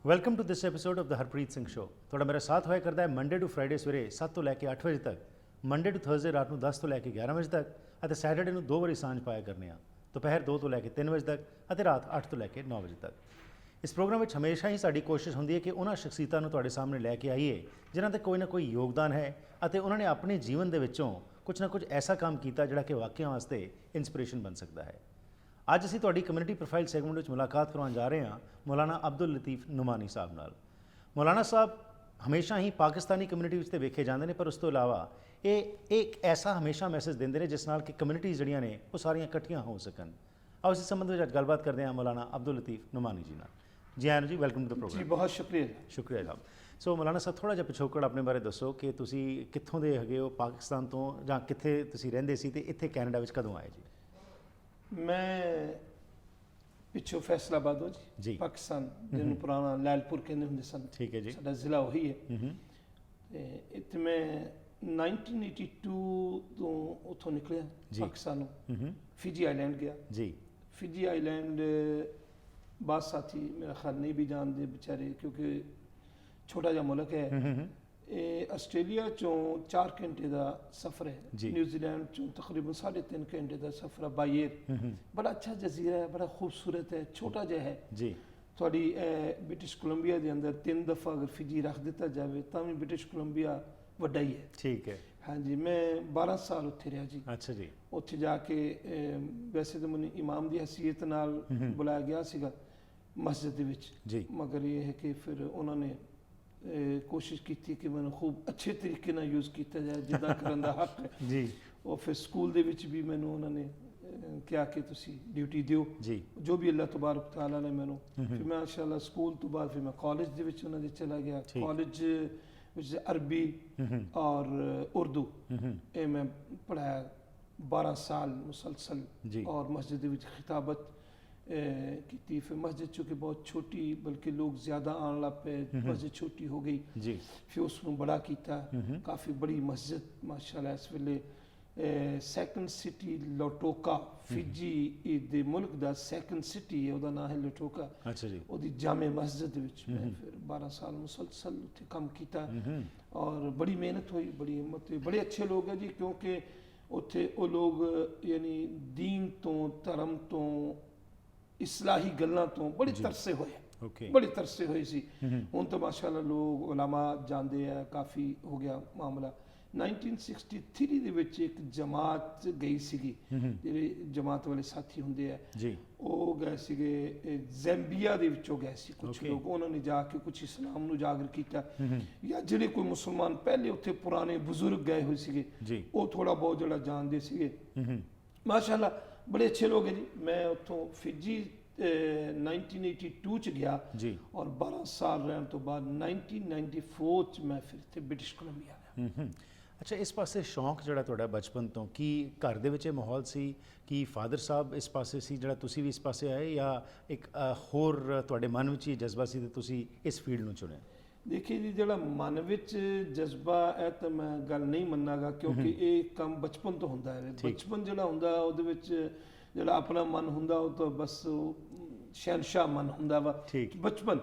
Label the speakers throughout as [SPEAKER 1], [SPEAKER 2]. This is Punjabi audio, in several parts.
[SPEAKER 1] Welcome to this episode of the Harpreet Singh show. ਤੁਹਾਡਾ ਮੇਰਾ ਸਾਥ ਹੋਇਆ ਕਰਦਾ ਹੈ ਮੰਡੇ ਟੂ ਫਰਾਈਡੇ ਸਵੇਰੇ 7 ਤੋਂ ਲੈ ਕੇ 8 ਵਜੇ ਤੱਕ, ਮੰਡੇ ਟੂ ਥਰਸਡੇ ਰਾਤ ਨੂੰ 10 ਤੋਂ ਲੈ ਕੇ 11 ਵਜੇ ਤੱਕ ਅਤੇ ਸੈਟਰਡੇ ਨੂੰ 2 ਵਾਰੀ ਸਾਂਝ ਪਾਇਆ ਕਰਨੇ ਆ, ਦੁਪਹਿਰ 2 ਤੋਂ ਲੈ ਕੇ 3 ਵਜੇ ਤੱਕ ਅਤੇ ਰਾਤ 8 ਤੋਂ ਲੈ ਕੇ 9 ਵਜੇ ਤੱਕ। ਇਸ ਪ੍ਰੋਗਰਾਮ ਵਿੱਚ ਹਮੇਸ਼ਾ ਹੀ ਸਾਡੀ ਕੋਸ਼ਿਸ਼ ਹੁੰਦੀ ਹੈ ਕਿ ਉਹਨਾਂ ਸ਼ਖਸੀਅਤਾਂ ਨੂੰ ਤੁਹਾਡੇ ਸਾਹਮਣੇ ਲੈ ਕੇ ਆਈਏ ਜਿਨ੍ਹਾਂ ਦਾ ਕੋਈ ਨਾ ਕੋਈ ਯੋਗਦਾਨ ਹੈ ਅਤੇ ਉਹਨਾਂ ਨੇ ਆਪਣੇ ਜੀਵਨ ਦੇ ਵਿੱਚੋਂ ਕੁਝ ਨਾ ਕੁਝ ਐਸਾ ਕੰਮ ਕੀਤਾ ਜਿਹੜਾ ਕਿ ਵਾਕਿਆਂ ਵਾਸਤੇ ਇਨਸਪੀਰੇਸ਼ਨ ਬਣ ਸਕਦਾ ਹੈ। ਅੱਜ ਅਸੀਂ ਤੁਹਾਡੀ ਕਮਿਊਨਿਟੀ ਪ੍ਰੋਫਾਈਲ ਸੈਗਮੈਂਟ ਵਿੱਚ ਮੁਲਾਕਾਤ ਕਰਵਾਉਣ ਜਾ ਰਹੇ ਹਾਂ ਮੌਲਾਨਾ ਅਬਦੁਲ ਲਤੀਫ ਨੁਮਾਨੀ ਸਾਹਿਬ ਨਾਲ। ਮੌਲਾਨਾ ਸਾਹਿਬ ਹਮੇਸ਼ਾ ਹੀ ਪਾਕਿਸਤਾਨੀ ਕਮਿਊਨਿਟੀ ਵਿੱਚ ਤੇ ਵੇਖੇ ਜਾਂਦੇ ਨੇ, ਪਰ ਉਸ ਤੋਂ ਇਲਾਵਾ ਇਹ ਇੱਕ ਐਸਾ ਹਮੇਸ਼ਾ ਮੈਸੇਜ ਦਿੰਦੇ ਨੇ ਜਿਸ ਨਾਲ ਕਿ ਕਮਿਊਨਿਟੀਜ਼ ਜਿਹੜੀਆਂ ਨੇ ਉਹ ਸਾਰੀਆਂ ਇਕੱਠੀਆਂ ਹੋ ਸਕਣ। ਆਓ ਇਸ ਸੰਬੰਧ ਵਿੱਚ ਅੱਜ ਗੱਲਬਾਤ ਕਰਦੇ ਹਾਂ ਮੌਲਾਨਾ ਅਬਦੁਲ ਲਤੀਫ ਨੁਮਾਨੀ ਜੀ ਨਾਲ। ਜੀ ਆਇਆਂ ਜੀ, ਵੈਲਕਮ ਟੂ ਦ ਪ੍ਰੋਗਰਾਮ।
[SPEAKER 2] ਜੀ ਬਹੁਤ ਸ਼ੁਕਰੀਆ।
[SPEAKER 1] ਸ਼ੁਕਰੀਆ ਸਾਹਿਬ। ਸੋ ਮੌਲਾਨਾ ਸਾਹਿਬ, ਥੋੜ੍ਹਾ ਜਿਹਾ ਪਿਛੋਕੜ ਆਪਣੇ ਬਾਰੇ ਦੱਸੋ ਕਿ ਤੁਸੀਂ ਕਿੱਥੋਂ ਦੇ ਹੈਗੇ ਹੋ, ਪਾਕਿਸਤਾਨ ਤੋਂ, ਜਾਂ ਕਿੱਥੇ ਤੁਸੀਂ ਰਹਿੰਦੇ ਸੀ ਤੇ ਇੱਥੇ ਕੈਨੇਡਾ ਵਿੱਚ ਕਦੋਂ ਆਏ ਜੀ?
[SPEAKER 2] ਮੈਂ ਪਿੱਛੋਂ ਫੈਸਲਾਬਾਦ ਹੋ ਜੀ, ਪਾਕਿਸਤਾਨ, ਜਿਹਨੂੰ ਪੁਰਾਣਾ ਲੈਲਪੁਰ ਕਹਿੰਦੇ ਹੁੰਦੇ ਸਨ।
[SPEAKER 1] ਠੀਕ ਹੈ ਜੀ।
[SPEAKER 2] ਸਾਡਾ ਜ਼ਿਲ੍ਹਾ ਉਹੀ ਹੈ। ਤੇ ਇੱਥੇ ਮੈਂ 1982 ਤੋਂ ਉੱਥੋਂ ਨਿਕਲਿਆ ਪਾਕਿਸਤਾਨੋਂ, ਫਿਜੀ ਆਈਲੈਂਡ ਗਿਆ ਜੀ। ਫਿਜੀ ਆਈਲੈਂਡ ਬਾਦ ਸਾਥੀ ਮੇਰਾ ਖਿਆਲ ਨਹੀਂ ਵੀ ਜਾਣਦੇ बेचारे, ਕਿਉਂਕਿ ਛੋਟਾ ਜਿਹਾ ਮੁਲਕ ਹੈ। ਇਹ ਆਸਟ੍ਰੇਲੀਆ ਚੋਂ 4 ਘੰਟੇ ਦਾ ਸਫ਼ਰ ਹੈ, ਨਿਊਜ਼ੀਲੈਂਡ ਚੋਂ ਤਕਰੀਬਨ 3.5 ਘੰਟੇ ਦਾ ਸਫ਼ਰ ਹੈ ਬਾਈ ਏਅਰ। ਬੜਾ ਅੱਛਾ ਜਜ਼ੀਰਾ ਹੈ, ਬੜਾ ਖੂਬਸੂਰਤ ਹੈ, ਛੋਟਾ ਜਿਹਾ ਹੈ ਜੀ। ਤੁਹਾਡੀ ਬ੍ਰਿਟਿਸ਼ ਕੋਲੰਬੀਆ ਦੇ ਅੰਦਰ 3 ਦਫਾ ਅਗਰ ਫਿਜੀ ਰੱਖ ਦਿੱਤਾ ਜਾਵੇ ਤਾਂ ਵੀ ਬ੍ਰਿਟਿਸ਼ ਕੋਲੰਬੀਆ ਵੱਡਾ ਹੀ ਹੈ। ਠੀਕ ਹੈ। ਹਾਂਜੀ, ਮੈਂ 12 ਸਾਲ ਉੱਥੇ ਰਿਹਾ ਜੀ। ਅੱਛਾ ਜੀ। ਉੱਥੇ ਜਾ ਕੇ ਵੈਸੇ ਤਾਂ ਮੈਨੂੰ ਇਮਾਮ ਦੀ ਹਸੀਅਤ ਨਾਲ ਬੁਲਾਇਆ ਗਿਆ ਸੀਗਾ ਮਸਜਿਦ ਦੇ ਵਿੱਚ ਜੀ, ਮਗਰ ਇਹ ਹੈ ਕਿ ਫਿਰ ਉਹਨਾਂ ਨੇ ਕੋਸ਼ਿਸ਼ ਕੀਤੀ ਕਿ ਮੈਨੂੰ ਖੂਬ ਅੱਛੇ ਤਰੀਕੇ ਨਾਲ ਯੂਜ਼ ਕੀਤਾ ਜਾਏ, ਜਿੱਦਾਂ ਕਰਨ ਦਾ ਹੱਕ ਹੈ ਜੀ। ਉਹ ਫਿਰ ਸਕੂਲ ਦੇ ਵਿੱਚ ਵੀ ਮੈਨੂੰ ਉਹਨਾਂ ਨੇ ਕਿਹਾ ਕਿ ਤੁਸੀਂ ਡਿਊਟੀ ਦਿਓ ਜੀ, ਜੋ ਵੀ ਅੱਲਾਹ ਤਬਾਰਕ ਤਆਲਾ ਨੇ ਮੈਨੂੰ। ਫਿਰ ਮੈਂ ਮਾਸ਼ਾਅੱਲਾ ਸਕੂਲ ਤੋਂ ਬਾਅਦ ਫਿਰ ਮੈਂ ਕਾਲਜ ਦੇ ਵਿੱਚ ਉਹਨਾਂ ਦੇ ਚਲਾ ਗਿਆ। ਕਾਲਜ ਵਿੱਚ ਅਰਬੀ ਔਰ ਉਰਦੂ ਇਹ ਮੈਂ ਪੜ੍ਹਾਇਆ 12 ਸਾਲ ਮੁਸਲਸਲ, ਔਰ ਮਸਜਿਦ ਦੇ ਵਿੱਚ ਖਿਤਾਬਤ की। फिर मस्जिद चूँकि बहुत छोटी, बल्कि लोग ज़्यादा आने लग पे, मस्जिद छोटी हो गई जी। फिर उसमें बड़ा किया, काफ़ी बड़ी मस्जिद माशाल्लाह। इस वेले सैकंड सिटी लोटोका, फिजी दे मुल्क दा सैकंड सिटी है, ਉਹਦਾ नाम है लोटोका। अच्छा जी। ਉਹਦੀ जामे मस्जिद ਵਿੱਚ मैं फिर 12 साल मुसलसल ਉੱਥੇ ਕੰਮ ਕੀਤਾ, और बड़ी मेहनत हुई, बड़ी हिम्मत हुई। बड़े अच्छे लोग हैं जी, क्योंकि ਉੱਥੇ ਉਹ ਲੋग यानी दीन तो धर्म तो ਇਸਲਾਹੀ ਗੱਲਾਂ ਤੋਂ ਬੜੇ ਤਰਸੇ ਹੋਏ, ਬੜੇ ਤਰਸੇ ਹੋਏ ਸੀ। ਹੁਣ ਤਾਂ ਮਾਸ਼ਾਅੱਲਾ ਲੋਕ ਉਲਾਮਾ ਜਾਂਦੇ ਆ, ਕਾਫੀ ਹੋ ਗਿਆ ਮਾਮਲਾ। 1963 ਦੇ ਵਿੱਚ ਇੱਕ ਜਮਾਤ ਗਈ ਸੀਗੀ, ਜਿਹੜੇ ਜਮਾਤ ਵਾਲੇ ਸਾਥੀ ਹੁੰਦੇ ਆ ਜੀ, ਉਹ ਗਏ ਸੀਗੇ ਜ਼ੈਂਬੀਆ ਦੇ ਵਿੱਚੋਂ ਗਏ ਸੀ ਕੁਝ ਲੋਕ। ਉਹਨਾਂ ਨੇ ਜਾ ਕੇ ਕੁਝ ਇਸਲਾਮ ਨੂੰ ਉਜਾਗਰ ਕੀਤਾ, ਜਾਂ ਜਿਹੜੇ ਕੋਈ ਮੁਸਲਮਾਨ ਪਹਿਲੇ ਉੱਥੇ ਪੁਰਾਣੇ ਬਜ਼ੁਰਗ ਗਏ ਹੋਏ ਸੀਗੇ ਉਹ ਥੋੜਾ ਬਹੁਤ ਜਿਹੜਾ ਜਾਣਦੇ ਸੀਗੇ। ਮਾਸ਼ਾਅੱਲਾ ਬੜੇ ਅੱਛੇ ਲੋਕ ਹੈ ਜੀ। ਮੈਂ ਉੱਥੋਂ ਫਿਜੀ 1982 ਚ ਗਿਆ ਜੀ, ਔਰ 12 ਸਾਲ ਰਹਿਣ ਤੋਂ ਬਾਅਦ 1994 ਚ ਮੈਂ ਫਿਰ ਇੱਥੇ ਬ੍ਰਿਟਿਸ਼ ਕੋਲੰਬੀਆ ਗਿਆ।
[SPEAKER 1] ਅੱਛਾ, ਇਸ ਪਾਸੇ ਸ਼ੌਂਕ ਜਿਹੜਾ ਤੁਹਾਡਾ ਬਚਪਨ ਤੋਂ, ਕੀ ਘਰ ਦੇ ਵਿੱਚ ਇਹ ਮਾਹੌਲ ਸੀ ਕਿ ਫਾਦਰ ਸਾਹਿਬ ਇਸ ਪਾਸੇ ਸੀ ਜਿਹੜਾ ਤੁਸੀਂ ਵੀ ਇਸ ਪਾਸੇ ਆਏ, ਜਾਂ ਇੱਕ ਹੋਰ ਤੁਹਾਡੇ ਮਨ ਵਿੱਚ ਹੀ ਜਜ਼ਬਾ ਸੀ ਤੇ ਤੁਸੀਂ ਇਸ ਫੀਲਡ ਨੂੰ ਚੁਣਿਆ?
[SPEAKER 2] ਦੇਖिए जी, ਜਿਹੜਾ ਮਨ ਵਿੱਚ ਜਜ਼ਬਾ ਹੈ ਤਾਂ ਮੈਂ ਗੱਲ ਨਹੀਂ ਮੰਨਾਂਗਾ, ਕਿਉਂਕਿ ਇਹ ਕੰਮ ਬਚਪਨ ਤੋਂ ਹੁੰਦਾ ਹੈ। ਬਚਪਨ ਜਿਹੜਾ ਹੁੰਦਾ ਉਹਦੇ ਵਿੱਚ ਜਿਹੜਾ ਆਪਣਾ ਮਨ ਹੁੰਦਾ ਉਹ ਤਾਂ ਬਸ ਸ਼ਹਿਨशाह ਮਨ ਹੁੰਦਾ ਵਾ। ਬਚਪਨ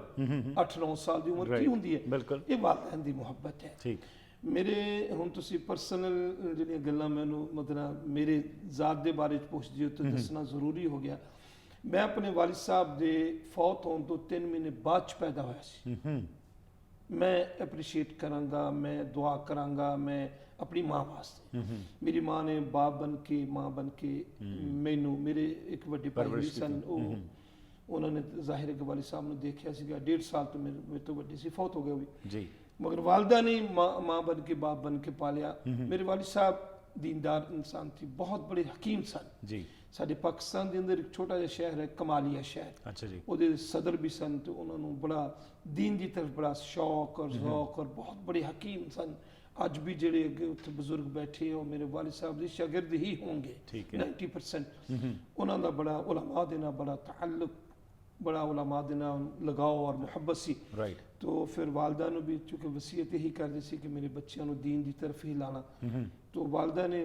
[SPEAKER 2] 8-9 ਸਾਲ ਦੀ ਉਮਰ ਕੀ ਹੁੰਦੀ ਹੈ, ਇਹ ਵਾਲਿदैन ਦੀ ਮੁਹੱਬਤ ਹੈ। ਮੇਰੇ ਹੁਣ ਤੁਸੀਂ ਪਰਸਨਲ ਜਿਹੜੀਆਂ ਗੱਲਾਂ ਮੈਨੂੰ ਮਤਲਬ ਮੇਰੇ ਜ਼ਾਤ ਦੇ ਬਾਰੇ 'ਚ ਪੁੱਛਦੇ ਹੋ ਤਾਂ ਦੱਸਣਾ ਜ਼ਰੂਰੀ ਹੋ ਗਿਆ। ਮੈਂ ਆਪਣੇ ਵਾਲਿਦ ਸਾਹਿਬ ਦੇ ਫੌਤ ਹੋਣ ਤੋਂ 3 ਮਹੀਨੇ ਬਾਅਦ 'ਚ ਪੈਦਾ ਹੋਇਆ ਸੀ। मैं एप्रीशिएट करांगा, मैं दुआ करांगा मैं अपनी माँ वास्ते। मेरी माँ ने बाप बन के, माँ बन के मैनू, मेरे एक वड्डे भाई भी सन, उन्होंने ज़ाहिर है कि वालिद साहब ने देखा सीगा 1.5 साल तो मेरे तो वड्डे सी, फौत हो गए भी जी, मगर वालदा ने माँ बन के बाप बन के पालिया। मेरे वालिद साहब दीनदार इंसान थी, बहुत बड़े हकीम सन जी। ਸਾਡੇ ਪਾਕਿਸਤਾਨ ਦੇ ਅੰਦਰ ਇੱਕ ਛੋਟਾ ਜਿਹਾ ਸ਼ਹਿਰ ਹੈ ਕਮਾਲੀਆ ਸ਼ਹਿਰ। ਅੱਛਾ ਜੀ। ਉਹਦੇ ਸਦਰ ਵੀ ਸਨ ਤੇ ਉਹਨਾਂ ਨੂੰ ਬੜਾ ਦੀਨ ਦੀ ਤਰਫ ਬੜਾ ਸ਼ੌਕ ਔਰ ਜ਼ੌਕ, ਔਰ ਬਹੁਤ ਬੜੇ ਹਕੀਮ ਸਨ। ਅੱਜ ਵੀ ਜਿਹੜੇ ਅੱਗੇ ਉੱਥੇ ਬਜ਼ੁਰਗ ਬੈਠੇ ਉਹ ਮੇਰੇ ਵਾਲਿਦ ਸਾਹਿਬ ਦੇ ਸ਼ਾਗਿਰਦ ਹੀ ਹੋਣਗੇ 90%। ਉਹਨਾਂ ਦਾ ਬੜਾ ਉਲਮਾ ਦੇ ਨਾਲ ਬੜਾ ਤਾਲੁਕ बड़ा उलमा दे नाल लगाओ और मुहब्बत सी।
[SPEAKER 1] राइट।
[SPEAKER 2] तो फिर वालदा ने भी चूँकि वसीयत यही करदी सी कि मेरे बच्चों को दीन की तरफ ही लाना, तो वालदा ने